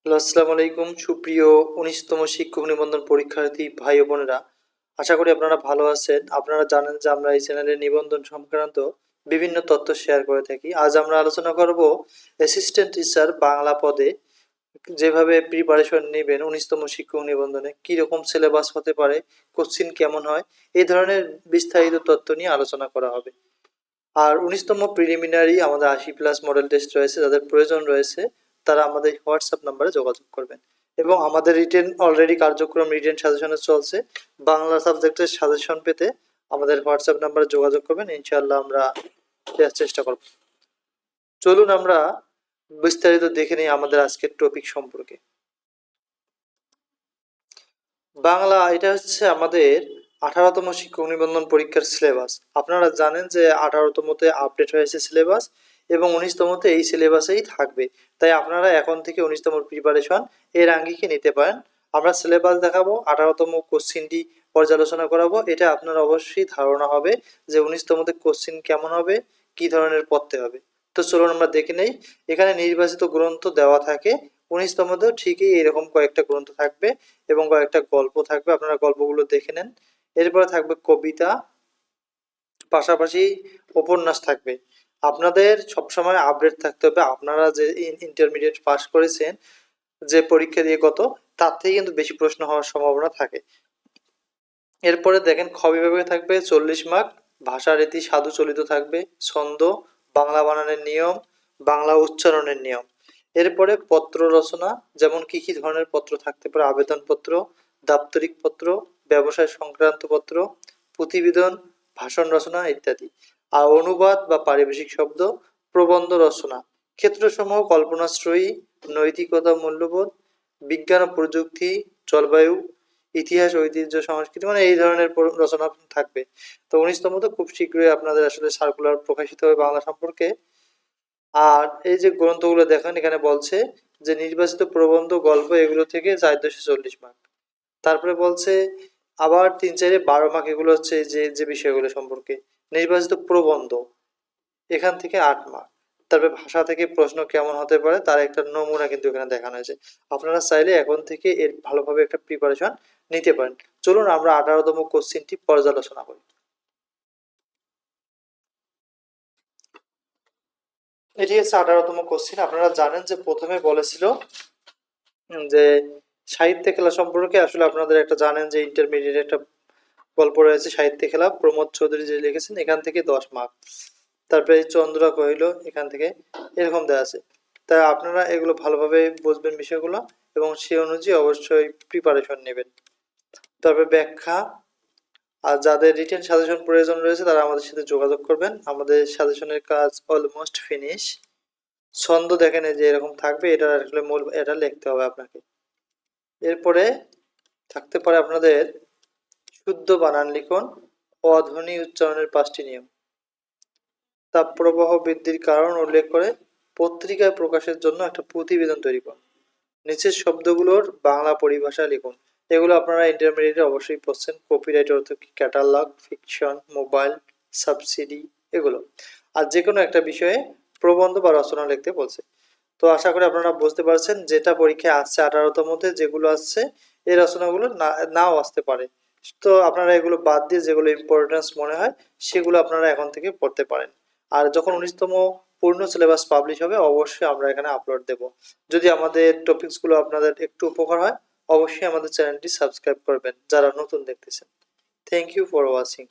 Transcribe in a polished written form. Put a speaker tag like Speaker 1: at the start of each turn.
Speaker 1: Hello, আসসালামু আলাইকুম সুপ্রিয় ১৯তম শিক্ষক নিবন্ধন পরীক্ষার্থী ভাই ও বোনেরা। আশা করি আপনারা ভালো আছেন। আপনারা জানেন যে আমরা এই চ্যানেলে নিবন্ধন সংক্রান্ত বিভিন্ন তথ্য শেয়ার করে থাকি। আজ আমরা আলোচনা করব অ্যাসিস্ট্যান্ট টিচার বাংলা পদে যেভাবে প্রিপারেশন নেবেন ১৯তম শিক্ষক নিবন্ধনে, কীরকম সিলেবাস হতে পারে, কোশ্চিন কেমন হয়, এই ধরনের বিস্তারিত তথ্য নিয়ে আলোচনা করা হবে। আর ১৯তম প্রিলিমিনারি আমাদের ৮০+ মডেল টেস্ট রয়েছে, যাদের প্রয়োজন রয়েছে তারা আমাদের হোয়াটসঅ্যাপ নাম্বারে যোগাযোগ করবেন। এবং আমাদের রিটেন অলরেডি কার্যক্রম রিটেন সাজেশনে চলছে। বাংলা সাবজেক্টের সাজেশন পেতে আমাদের হোয়াটসঅ্যাপ নাম্বারে যোগাযোগ করবেন, ইনশাআল্লাহ আমরা দেওয়ার চেষ্টা করব। চলুন আমরা বিস্তারিত দেখে নিই আমাদের আজকের টপিক সম্পর্কে। বাংলা এটা হচ্ছে আমাদের 18তম শিক্ষক নিবন্ধন পরীক্ষার সিলেবাস। আপনারা জানেন যে 18তমতে আপডেট হয়েছে সিলেবাস এবং 19তমতে এই সিলেবাসেই থাকবে। তাই আপনারা এখন থেকে 19তম প্রিপারেশন এর আঙ্গিকে নিতে পারেন। আমরা সিলেবাস দেখাবো, 18তম কোশ্চিনটি পর্যালোচনা করাবো। এটা আপনার অবশ্যই ধারণা হবে যে 19তমতে কোশ্চিন কেমন হবে, কী ধরনের পড়তে হবে। তো চলুন আমরা দেখে নেই। এখানে নির্বাচিত গ্রন্থ দেওয়া থাকে। 19তমতেও ঠিকই এরকম কয়েকটা গ্রন্থ থাকবে এবং কয়েকটা গল্প থাকবে, আপনারা গল্পগুলো দেখে নেন। এরপরে থাকবে কবিতা, পাশাপাশি উপন্যাস থাকবে। আপনাদের সবসময় আপডেট থাকতে হবে। আপনারা যে ইন্টারমিডিয়েট পাস করেছেন, যে পরীক্ষা দিয়ে গত, তার থেকে কিন্তু বেশি প্রশ্ন হওয়ার সম্ভাবনা থাকে। এরপরে দেখেন খ বিভাগে থাকবে 40 মার্ক, ভাষা রীতি সাধু চলিত থাকবে, ছন্দ, বাংলা বানানের নিয়ম, বাংলা উচ্চারণের নিয়ম। এরপরে পত্র রচনা, যেমন কি কি ধরনের পত্র থাকতে পারে: আবেদনপত্র, দাপ্তরিক পত্র, ব্যবসায় সংক্রান্ত পত্র, প্রতিবেদন, ভাষণ রচনা ইত্যাদি। আর অনুবাদ বা পারিভাষিক শব্দ, প্রবন্ধ রচনা, ক্ষেত্রসমূহ কল্পনাশ্রয়ী, নৈতিকতা মূল্যবোধ, বিজ্ঞান ও প্রযুক্তি, জলবায়ু, ইতিহাস, ঐতিহ্য, সংস্কৃতি, মানে এই ধরনের রচনা থাকবে। তো 19তম তো খুব শীঘ্রই আপনাদের আসলে সার্কুলার প্রকাশিত হবে বাংলা সম্পর্কে। আর এই যে গ্রন্থগুলো দেখেন, এখানে বলছে যে নির্বাচিত প্রবন্ধ, গল্প এগুলো থেকে 440 মার্ক। তারপরে বলছে আবার 3-4-12 মার্ক, এগুলো হচ্ছে যে যে বিষয়গুলো সম্পর্কে। নির্বাচিত প্রবন্ধ, এখান থেকে 8 মার্ক। তারপরে ভাষা থেকে প্রশ্ন কেমন হতে পারে তার একটা নমুনা কিন্তু এখানে দেখানো হয়েছে। আপনারা চাইলে এখন থেকে এর ভালোভাবে একটা প্রিপারেশন নিতে পারেন। চলুন আমরা 18তম কোশ্চিনটি পর্যালোচনা করি। এটি হচ্ছে 18তম কোশ্চিন। আপনারা জানেন যে প্রথমে বলেছিল যে সাহিত্য খেলা সম্পর্কে। আসলে আপনাদের একটা জানেন যে ইন্টারমিডিয়েট একটা গল্প রয়েছে সাহিত্য খেলা, প্রমোদ চৌধুরী যে লিখেছেন, এখান থেকে 10 মার্ক। তারপরে চন্দ্রা কহিল, এখান থেকে এরকম দেওয়া আছে। তাই আপনারা এগুলো ভালোভাবে বুঝবেন বিষয়গুলো এবং সে অনুযায়ী অবশ্যই প্রিপারেশন নেবেন। তারপরে ব্যাখ্যা। আর যাদের রিটেন সাজেশন প্রয়োজন রয়েছে তারা আমাদের সাথে যোগাযোগ করবেন, আমাদের সাজেশনের কাজ অলমোস্ট ফিনিশ। ছন্দ দেখেন এই যে এরকম থাকবে, এটা আসলে মূল, এটা লিখতে হবে আপনাকে। এরপরে থাকতে পারে আপনাদের শুদ্ধ বানান লিখন, অধ্বনি উচ্চারণের 5টি নিয়ম, তাপপ্রবাহ বৃদ্ধির কারণ উল্লেখ করে পত্রিকায় প্রকাশের জন্য একটা প্রতিবেদন তৈরি করুন, নিচের শব্দগুলোর বাংলা পরিভাষা লিখুন। এগুলো আপনারা ইন্টারমিডিয়েটে অবশ্যই পড়ছেন। কপিরাইট অর্থ কি, ক্যাটালগ, ফিকশন, মোবাইল, সাবসিডি, এগুলো। আর যে কোনো একটা বিষয়ে প্রবন্ধ বা রচনা লিখতে বলছে। তো আশা করি আপনারা বুঝতে পারছেন যেটা পরীক্ষায় আসছে 18তম মধ্যে যেগুলো আসছে, এই রচনাগুলো নাও আসতে পারে। তো আপনারা এগুলো বাদ দিয়ে যেগুলো ইম্পর্টেন্স মনে হয় সেগুলো আপনারা এখন থেকে পড়তে পারেন। আর যখন 19তম পূর্ণ সিলেবাস পাবলিশ হবে অবশ্যই আমরা এখানে আপলোড দেব। যদি আমাদের টপিকসগুলো আপনাদের একটু উপকার হয় অবশ্যই আমাদের চ্যানেলটি সাবস্ক্রাইব করবেন যারা নতুন দেখতেছেন। Thank you for watching.